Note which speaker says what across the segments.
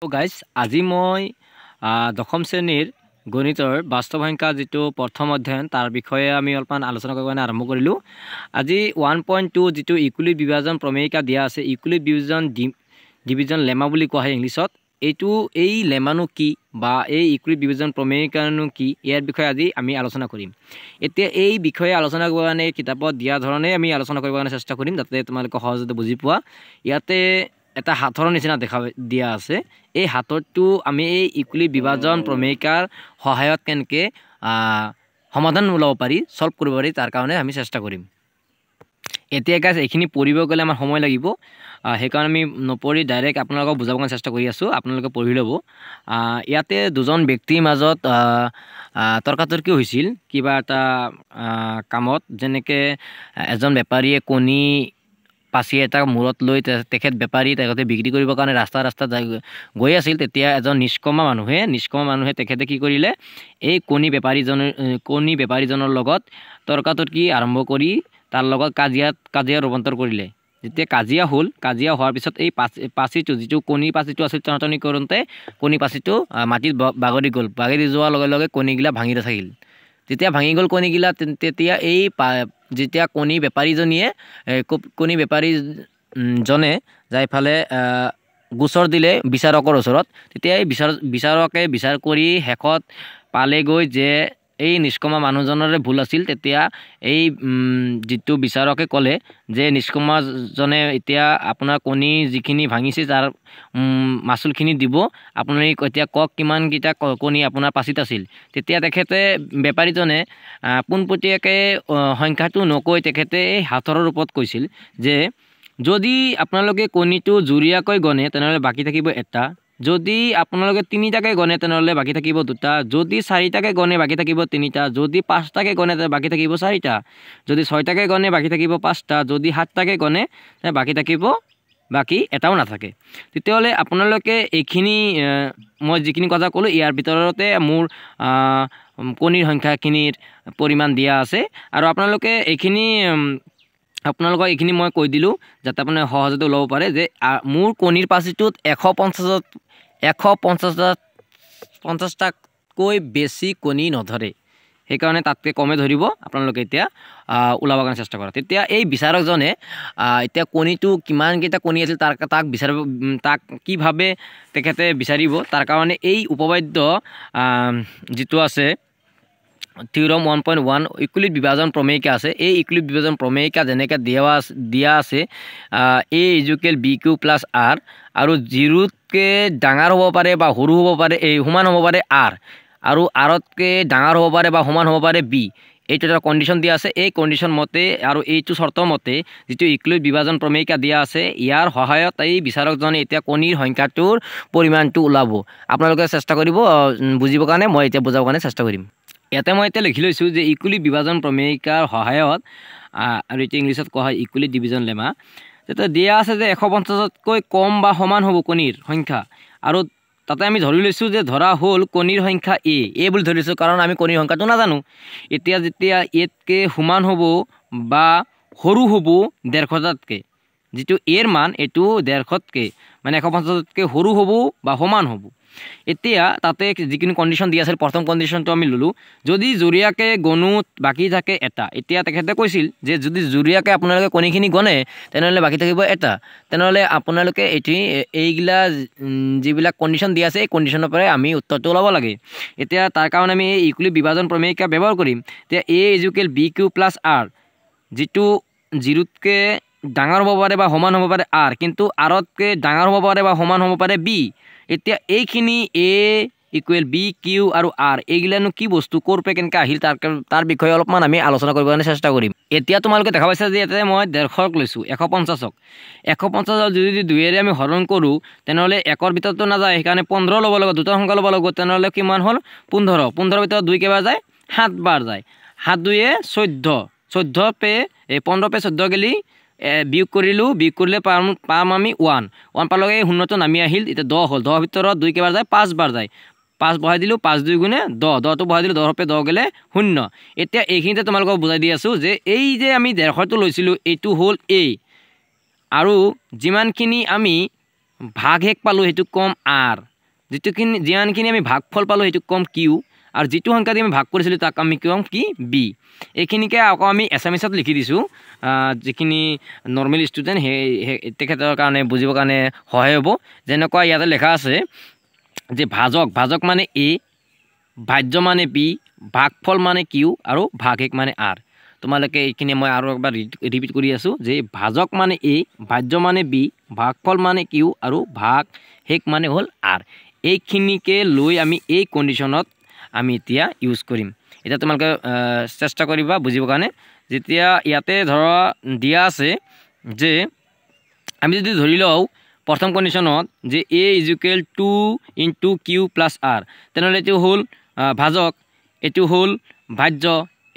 Speaker 1: তো গাইজ আজি মই দশম শ্ৰেণীৰ গণিতৰ বাস্তৱ সংখ্যা যিটো প্ৰথম অধ্যয়ন তাৰ বিষয়ে আমি অলপমান আলোচনা কৰিব আৰম্ভ কৰিলোঁ। আজি 1.2 যিটো ইকুইলিব্ৰিয়াম বিভাজন প্ৰমেয়িকা দিয়া আছে, ইকুইলিব্ৰিয়াম ডিভিজন লেমা বুলি কোৱা হয় ইংলিছত। এই লেমানো কি বা এই ইকুইলিব্ৰিয়াম প্ৰমেয়িকানো কি, ইয়াৰ বিষয়ে আজি আমি আলোচনা কৰিম। এতিয়া এই বিষয়ে আলোচনা কৰিব কাৰণে কিতাপত দিয়া ধৰণে আমি আলোচনা কৰিব কাৰণে চেষ্টা কৰিম, যাতে তোমালোকে সহজতে বুজি পোৱা। ইয়াতে এটা হাতৰ নিচিনা দেখা দিয়া আছে। এই হাতৰটো আমি এই ইকুইলিব্ৰিয়াম বিভাজন প্ৰমেয়িকাৰ সহায়ত কেনেকৈ সমাধান ওলাব পাৰি, সলভ কৰিব পাৰি, তাৰ কাৰণে আমি চেষ্টা কৰিম। এতিয়া গাইজ এইখিনি পঢ়িব গ'লে আমাৰ সময় লাগিব, সেইকাৰণে আমি নপঢ়ি ডাইৰেক্ট আপোনালোকক বুজাব কাৰণে চেষ্টা কৰি আছোঁ। আপোনালোকে পঢ়ি ল'ব। ইয়াতে দুজন ব্যক্তিৰ মাজত তৰ্কাতৰ্কি হৈছিল কিবা এটা কামত, যেনেকৈ এজন বেপাৰীয়ে কণী পাচি এটা মূৰত লৈ তেখেত তেখেতে বিক্ৰী কৰিবৰ কাৰণে ৰাস্তা গৈ আছিল। তেতিয়া এজন নিষ্কমা মানুহে তেখেতে কি কৰিলে, এই কণী বেপাৰীজনৰ লগত তৰ্কাতৰ্কি আৰম্ভ কৰি তাৰ লগত কাজিয়া ৰূপান্তৰ কৰিলে। যেতিয়া কাজিয়া হোৱাৰ পিছত এই পাচিটো যিটো কণী পাচিটো আছিল, টনাটনি কৰোঁতে কণী পাচিটো মাটিত বাগৰি গ'ল। বাগৰি যোৱাৰ লগে লগে কণীগিলা ভাঙি থাকিল। যেতিয়া ভাঙি গ'ল কণীগিলা, তেতিয়া যেতিয়া কণী বেপাৰীজনে যাই ফালে গোচৰ দিলে বিচাৰকৰ ওচৰত। তেতিয়া এই বিচাৰকে বিচাৰ কৰি শেষত পালেগৈ যে এই নিষ্কমা মানুহজনৰে ভুল আছিল। তেতিয়া এই যিটো বিচাৰকে ক'লে যে নিষ্কমাজনে এতিয়া আপোনাৰ কণী যিখিনি ভাঙিছে তাৰ মাচুলখিনি দিব, আপুনি এতিয়া কওক কিমানকেইটা কণী আপোনাৰ পাচিত আছিল। তেতিয়া তেখেতে বেপাৰীজনে পোনপটীয়াকৈ সংখ্যাটো নকৈ তেখেতে এই হাতৰ ৰূপত কৈছিল যে যদি আপোনালোকে কণীটো জুৰীয়াকৈ গণে তেনেহ'লে বাকী থাকিব এটা, যদি আপোনালোকে 3টাকৈ গণে তেনেহ'লে বাকী থাকিব 2টা, যদি 4টাকৈ গণে বাকী থাকিব 3টা, যদি 5টাকৈ গণে বাকী থাকিব 4টা, যদি 6টাকৈ গণে বাকী থাকিব 5টা, যদি 7টাকৈ গণে বাকী এটাও নাথাকে। তেতিয়াহ'লে আপোনালোকে এইখিনি মই যিখিনি কথা ক'লোঁ ইয়াৰ ভিতৰতে মোৰ কণীৰ সংখ্যাখিনিৰ পৰিমাণ দিয়া আছে, আৰু আপোনালোকক এইখিনি মই কৈ দিলোঁ যাতে আপুনি সহজতে ওলাব পাৰে যে মোৰ কণীৰ পাচিটোত 150টাকৈ বেছি কণী নধৰে, সেইকাৰণে তাতকৈ কমে ধৰিব। আপোনালোকে এতিয়া ওলাব কাৰণে চেষ্টা কৰা। তেতিয়া এই বিচাৰকজনে এতিয়া কণীটো কিমানকেইটা কণী আছিল তাক কিভাৱে তেখেতে বিচাৰিব, তাৰ কাৰণে এই উপবাদ্য যিটো আছে থিওৰম 1.1 ইকুইলিব্ৰিয়াম বিভাজন প্ৰমেয়িকা আছে। এই ইকুইলিব্ৰিয়াম বিভাজন প্ৰমেয়িকা যেনেকৈ দিয়া আছে A=BQ + R, আৰু 0তকৈ ডাঙৰ হ'ব পাৰে বা সৰু হ'ব পাৰে, সমান হ'ব পাৰে R, আৰু Rতকৈ ডাঙৰ হ'ব পাৰে বা সমান হ'ব পাৰে B। এইটো এটা কণ্ডিশ্যন দিয়া আছে। এই কণ্ডিশ্যন মতে আৰু এইটো চৰ্ত মতে যিটো ইকুইলিব্ৰিয়াম বিভাজন প্ৰমেয়িকা দিয়া আছে, ইয়াৰ সহায়ত এই বিচাৰকজনে এতিয়া কণীৰ সংখ্যাটোৰ পৰিমাণটো ওলাব। আপোনালোকে চেষ্টা কৰিব বুজিবৰ কাৰণে, মই এতিয়া বুজাবৰ কাৰণে চেষ্টা কৰিম। ইয়াতে মই এতিয়া লিখি লৈছোঁ যে ইকুইলিব্ৰিয়াম বিভাজন প্ৰমেয়িকাৰ সহায়ত, আৰু এতিয়া ইংলিছত কোৱা হয় ইকুইলিব্ৰিয়াম ডিভিজন লেমা, তেতিয়া দিয়া আছে যে 150তকৈ কম বা সমান হ'ব কণীৰ সংখ্যা, আৰু তাতে আমি ধৰি লৈছোঁ যে ধৰা হ'ল কণীৰ সংখ্যা A বুলি ধৰিছোঁ, কাৰণ আমি কণীৰ সংখ্যাটো নাজানো। এতিয়া যেতিয়া এতকৈ সমান হ'ব বা সৰু হ'ব 150টাতকৈ, যিটো এৰ মান এইটো 150তকৈ মানে 150তকৈ সৰু হ'ব বা সমান হ'ব। এতিয়া তাতে যিখিনি কণ্ডিশ্যন দিয়া আছিল, প্ৰথম কণ্ডিশ্যনটো আমি ল'লোঁ, যদি জুৰীয়াকৈ গণো বাকী থাকে এটা। এতিয়া তেখেতে কৈছিল যে যদি জুৰীয়াকৈ আপোনালোকে কণীখিনি গণে তেনেহ'লে বাকী থাকিব এটা। তেনেহ'লে আপোনালোকে এইগিলা যিবিলাক কণ্ডিশ্যন দিয়া আছে এই কণ্ডিশ্যনৰ পৰাই আমি উত্তৰটো ওলাব লাগে। এতিয়া তাৰ কাৰণে আমি এই ইকুইলিব্ৰিয়াম বিভাজন প্ৰমেয়িকা ব্যৱহাৰ কৰিম। এতিয়া A=BQ + R, যিটো 0তকৈ ডাঙৰ হ'ব পাৰে বা সমান হ'ব পাৰে R, কিন্তু Rতকৈ ডাঙৰ হ'ব পাৰে বা সমান হ'ব পাৰে B। এতিয়া এইখিনি A=BQ আৰু R এইগিলানো কি বস্তু, ক'ৰ পৰা কেনেকৈ আহিল তাৰ বিষয়ে অলপমান আমি আলোচনা কৰিব কাৰণে চেষ্টা কৰিম। এতিয়া তোমালোকে দেখা পাইছা যে ইয়াতে মই 150ক লৈছোঁ, 150ক যদি 2ৰে আমি হৰণ কৰোঁ তেনেহ'লে 1ৰ ভিতৰতো নাযায়, সেইকাৰণে 15 ল'ব লাগিব, 2টা সংখ্যা ল'ব লাগিব। তেনেহ'লে কিমান হ'ল 15 ভিতৰত 2 কেইবাৰ যায়, 7 বাৰ যায়, 7 × 2 = 14 পে 14 গেলি বিয়োগ কৰিলে পাম আমি 1 পালেগে, এই শূন্যটো নামি আহিল। এতিয়া 10 হ'ল, 10ৰ ভিতৰত 2 কেইবাৰ যায়, 5 বাৰ যায়, 5 বহাই দিলোঁ, 5 × 2 = 10, 10টো বহাই দিলোঁ, 10 × 10 গ'লে 0। এতিয়া এইখিনিতে তোমালোকক বুজাই দি আছোঁ যে এই যে আমি 150টো লৈছিলোঁ এইটো হ'ল A, আৰু যিমানখিনি আমি ভাগশেষ পালোঁ সেইটো কম আৰ, যিমানখিনি আমি ভাগফল পালোঁ সেইটো কম কিউ, আৰু যিটো সংখ্যা দি আমি ভাগ কৰিছিলোঁ তাক আমি কম কি বি। এইখিনিকে আকৌ আমি এছামিছত লিখি দিছোঁ, যিখিনি নৰ্মেল ষ্টুডেণ্ট সেই তেখেতৰ কাৰণে বুজিবৰ কাৰণে সহায় হ'ব। যেনেকুৱা ইয়াতে লেখা আছে যে ভাজক মানে এ, ভাজ্য মানে বি, ভাগফল মানে কিউ, আৰু ভাগশেষ মানে আৰ। তোমালোকে এইখিনি মই আৰু একবাৰ ৰিপিট কৰি আছোঁ যে ভাজক মানে এ, ভাজ্য মানে বি, ভাগফল মানে কিউ, আৰু ভাগশেষ মানে হ'ল আৰ। এইখিনিকে লৈ আমি এই কণ্ডিশ্যনত আমি এতিয়া ইউজ কৰিম। এতিয়া তোমালোকে চেষ্টা কৰিবা বুজিবৰ কাৰণে। যেতিয়া ইয়াতে ধৰা দিয়া আছে যে আমি যদি ধৰি লওঁ প্ৰথম কণ্ডিশ্যনত যে a is equal 2 into q plus r, তেনেহ'লে এইটো হ'ল ভাজক, এইটো হ'ল ভাজ্য,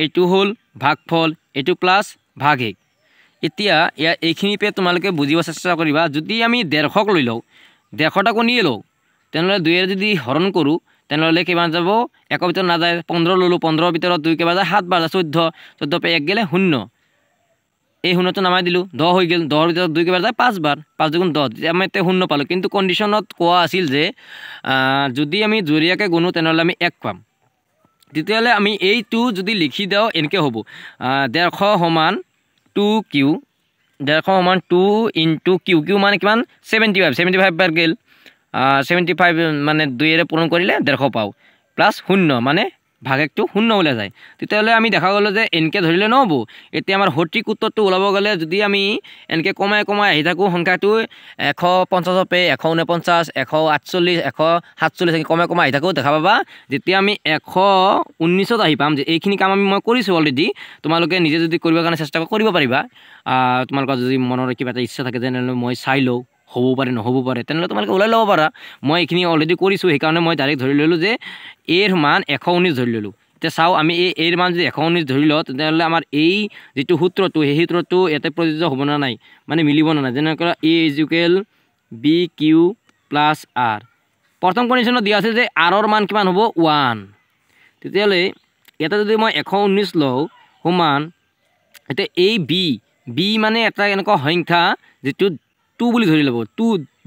Speaker 1: এইটো হ'ল ভাগফল, এইটো প্লাছ ভাগশেষ। এতিয়া এইখিনিতে তোমালোকে বুজিব চেষ্টা কৰিবা। যদি আমি 150ক লৈ লওঁ, 150টা কণীয়ে লওঁ, তেনেহ'লে 2ৰে যদি হৰণ কৰোঁ তেনেহ'লে কিমান যাব? 1ৰ ভিতৰত নাযায়। 15 ল'লোঁ, 15ৰ ভিতৰত 2 কেইবাৰ যায়? 7 বাৰ যায়, 14, 14 পৰা 1 গ'লে 0। এই 0টো নামাই দিলোঁ, 10 হৈ গ'ল। 10ৰ ভিতৰত 2 কেইবাৰ যায়? 5 বাৰ, 5 দুগুণ 10। তেতিয়া আমি এতিয়া 0 পালোঁ। কিন্তু কণ্ডিশ্যনত কোৱা আছিল যে যদি আমি জুৰীয়াকৈ গুণোঁ তেনেহ'লে আমি 1 পাম। তেতিয়াহ'লে আমি এইটো যদি লিখি দিওঁ এনেকৈ হ'ব, 150 সমান 2Q, 150 সমান 2 ইনটু কিউ মানে কিমান? 75 বাৰ গ'ল। 75 মানে 2ৰে পূৰণ কৰিলে 150 পাওঁ, প্লাছ 0 মানে ভাগশেষটো 0 ওলাই যায়। তেতিয়াহ'লে আমি দেখা গ'লোঁ যে এনেকৈ ধৰিলে নহ'ব। এতিয়া আমাৰ সঠিক উত্তৰটো ওলাব গ'লে যদি আমি এনেকৈ কমাই আহি থাকোঁ সংখ্যাটো 150 পে 149, 148, 147 কমাই আহি থাকোঁ, দেখা পাবা যেতিয়া আমি 119ত আহি পাম যে এইখিনি কাম মই কৰিছোঁ অলৰেডি। তোমালোকে নিজে যদি কৰিবৰ কাৰণে চেষ্টা কৰিব পাৰিবা। তোমালোকৰ যদি মনৰ কিবা এটা ইচ্ছা থাকে তেনেহ'লে মই চাই লওঁ, হ'ব পাৰে নহ'ব পাৰে, তেনেহ'লে তোমালোকে ওলাই ল'ব পাৰা। মই এইখিনি অলৰেডি কৰিছোঁ, সেইকাৰণে মই ডাইৰেক্ট ধৰি ল'লোঁ যে এৰ মান 119 ধৰি ল'লোঁ। এতিয়া চাওঁ, আমি এৰ মান যদি 119 ধৰি লওঁ তেতিয়াহ'লে আমাৰ এই যিটো সূত্ৰটো সেই সূত্ৰটো ইয়াতে প্ৰযোজ্য হ'ব নে নাই, মানে মিলিব নে নাই। যেনেকৈ a is equal b q plus r. প্ৰথম কণ্ডিশ্যনত দিয়া আছে যে আৰৰ মান কিমান হ'ব? 1। তেতিয়াহ'লে ইয়াতে যদি মই 119 লওঁ সমান, এতিয়া এই বি মানে এটা এনেকুৱা সংখ্যা যিটো 2 বুলি ধৰি ল'ব।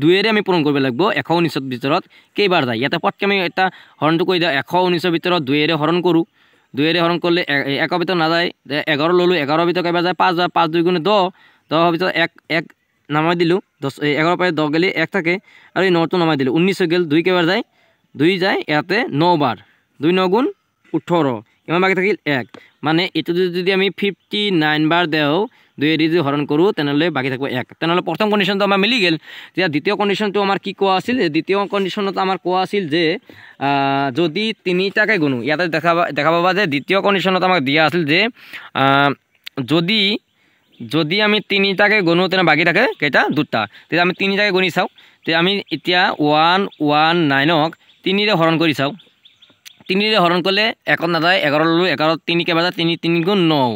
Speaker 1: 2ৰে আমি পূৰণ কৰিব লাগিব। 119ৰ ভিতৰত কেইবাৰ যায়? ইয়াতে পটকৈ আমি এটা হৰণটো কৰি দিওঁ। 119ৰ ভিতৰত 2ৰে হৰণ কৰোঁ। 2ৰে হৰণ কৰিলে 1ৰ ভিতৰত নাযায়। 11 ল'লোঁ, 11ৰ ভিতৰত কেইবাৰ যায়? 5 যায়। 5 2 গুণে 10, 10ৰ ভিতৰত 1 নামাই দিলোঁ। 11ৰ পৰা 10 গ'লে 1 থাকে, আৰু এই 9টো নামাই দিলোঁ। 19 হৈ গ'ল। 2 কেইবাৰ যায়? 2 যায় ইয়াতে 9 বাৰ। 2 9 গুণ 18, কিমান বাকী থাকিল? 1। মানে এইটো যদি আমি 59 বাৰ দিওঁ, 2ৰে যদি হৰণ কৰোঁ তেনেহ'লে বাকী থাকিব 1। তেনেহ'লে প্ৰথম কণ্ডিশ্যনটো আমাৰ মিলি গ'ল। তেতিয়া দ্বিতীয় কণ্ডিশ্যনটো আমাৰ কি কোৱা আছিল? দ্বিতীয় কণ্ডিশ্যনত আমাৰ কোৱা আছিল যে যদি 3টাকে গুণোঁ, ইয়াতে দেখা পাবা যে দ্বিতীয় কণ্ডিশ্যনত আমাক দিয়া আছিল যে যদি আমি 3টাকে গুণোঁ তেনেহ'লে বাকী থাকে কেইটা? 2টা। তেতিয়া আমি 3টাকে গুণি চাওঁ। তেতিয়া আমি এতিয়া 119ক 3ৰে হৰণ কৰি চাওঁ। 3ৰে হৰণ কৰিলে 1ত নাযায়। 11 ল'লোঁ, 11ত 3 কেইবাৰ যায়? 3 গুণ 9,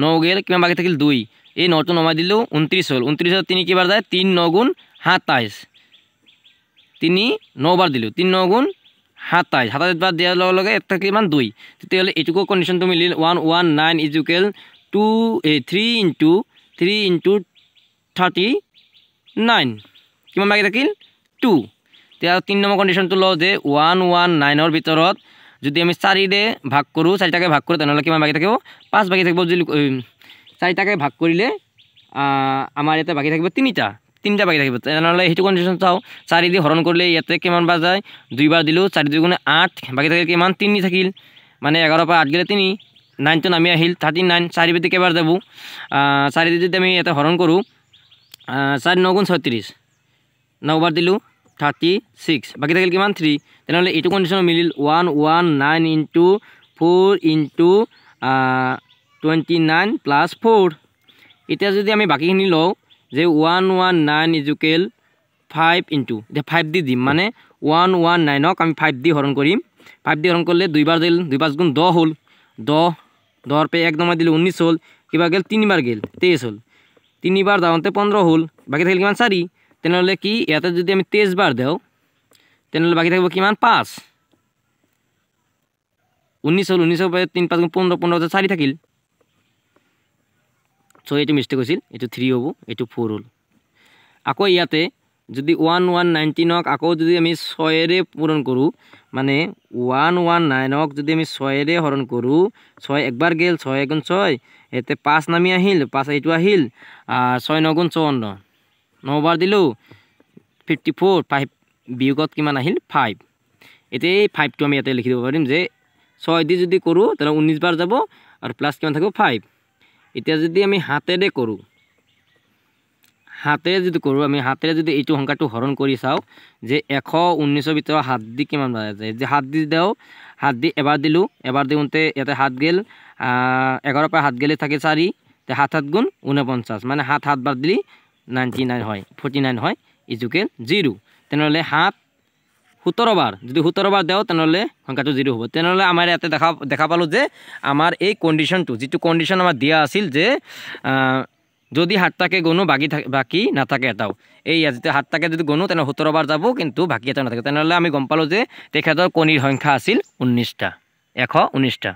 Speaker 1: 9 গ'ল, কিমান বাকী থাকিল? 2। এই 9টো নমাই দিলোঁ, 29 হ'ল। 29ত 3 কেইবাৰ যায়? 3 9 গুণ 27, 3 9 বাৰ দিলোঁ। 3 9 গুণ 27, 27 বাৰ দিয়াৰ লগে লগে 1 থাকিল কিমান? 2। তেতিয়াহ'লে এইটোকো কণ্ডিশ্যনটো মিলিল। 119 ইজ ইকুৱেল 3 ইনটু 39, কিমান বাকী থাকিল? 2। তেতিয়া 3 নম্বৰ কণ্ডিশ্যনটো লওঁ যে 119ৰ ভিতৰত যদি আমি 4ৰে ভাগ কৰোঁ, 4টাকে ভাগ কৰোঁ, তেনেহ'লে কিমান বাকী থাকিব? 5 বাকী থাকিব। যদি 4টাকে ভাগ কৰিলে আমাৰ ইয়াতে বাকী থাকিব 3টা বাকী থাকিব। তেনেহ'লে সেইটো কণ্ডিশ্যন চাওঁ। 4 দি হৰণ কৰিলে ইয়াতে কিমান বাৰ যায়? 2 বাৰ দিলোঁ। 4 2 গুণে 8, বাকী থাকিল কিমান? 3 থাকিল। মানে 11ৰ পৰা 8 গ'লে 3, 9টো নামি আহিল 39। 4 ভিতৰত কেইবাৰ যাব? 4 দি যদি আমি ইয়াতে হৰণ কৰোঁ, 4 9 গুণ 36, 9 বাৰ দিলোঁ 36, বাকী থাকিল কিমান? 3। তেনেহ'লে এইটো কণ্ডিশ্যন মিলিল। 119 ইনটু 4 ইনটু 29 প্লাছ 4। এতিয়া যদি আমি বাকীখিনি লওঁ যে 119 ইজ ইকুৱেল 5 ইনটু, এতিয়া 5 দি দিম, মানে 119ক আমি 5 দি হৰণ কৰিম। 5 দি হৰণ কৰিলে 2 বাৰ দিল, 2 5 গুণ 10 হ'ল। 10ৰ পৰা 1 নমাই দিলোঁ, 19 হ'ল। কিবা গ'ল? 3 বাৰ গ'ল, 23 হ'ল। 3 বাৰ যাওঁতে 15 হ'ল, বাকী থাকিল কিমান? 4। তেনেহ'লে কি ইয়াতে যদি আমি 23 বাৰ দিওঁ তেনেহ'লে বাকী থাকিব কিমান? 5। 19 হ'ল। 19ৰ পৰা 3 5 গুণ 15, 15 4 থাকিল। চ' এইটো মিষ্টেক হৈছিল, এইটো 3 হ'ব, এইটো 4 হ'ল। আকৌ ইয়াতে যদি 1119ক আকৌ যদি আমি 6ৰে পূৰণ কৰোঁ মানে 119ক যদি আমি 6ৰে হৰণ কৰোঁ 6 একবাৰ গেল 6 এগুণ 6 এতে 5 নামি আহিল 5 এইটো আহিল 6 9 গুণ 54 9বাৰ দিলোঁ 54 5 বিয়োগত কিমান আহিল 5 এতিয়া এই 5টো আমি ইয়াতে লিখি দিব পাৰিম যে 6 দি যদি কৰোঁ তাহলে 19 বাৰ যাব আৰু প্লাস কিমান থাকিব 5 এতিয়া যদি আমি হাতেৰে কৰোঁ আমি হাতেৰে যদি এইটো সংখ্যাটো হৰণ কৰি চাওঁ যে 119ৰ ভিতৰত হাত দি কিমান বাৰ যায় যে হাত দি দেও হাত দি এবাৰ দিলোঁ এবাৰ দিওঁতে ইয়াতে হাত গেল 11 পৰা হাত গেলে থাকে 4 তে 7 7 গুণ 49 মানে 7 7 বাৰ দিলি 99 হয় 49 হয় ইজুকেল 0 তেনেহলে 7 17 বাৰ যদি 17 বাৰ দেও তেনেহলে সংখ্যাটো 0 হ'ব তেনেহলে আমাৰ ইয়াতে দেখা পালো যে আমাৰ এই কন্ডিশনটো যেটো কন্ডিশন আমাৰ দিয়া আছিল যে যদি 7 টাকে গণো বাকি না থাকে এটাও এই যদি 7 টাকে যদি গণো তেনে 17 বাৰ যাব কিন্তু বাকি এটা না থাকে তেনেহলে আমি গম পালো যে তেখেতৰ কণীৰ সংখ্যা আছিল 19টা 119টা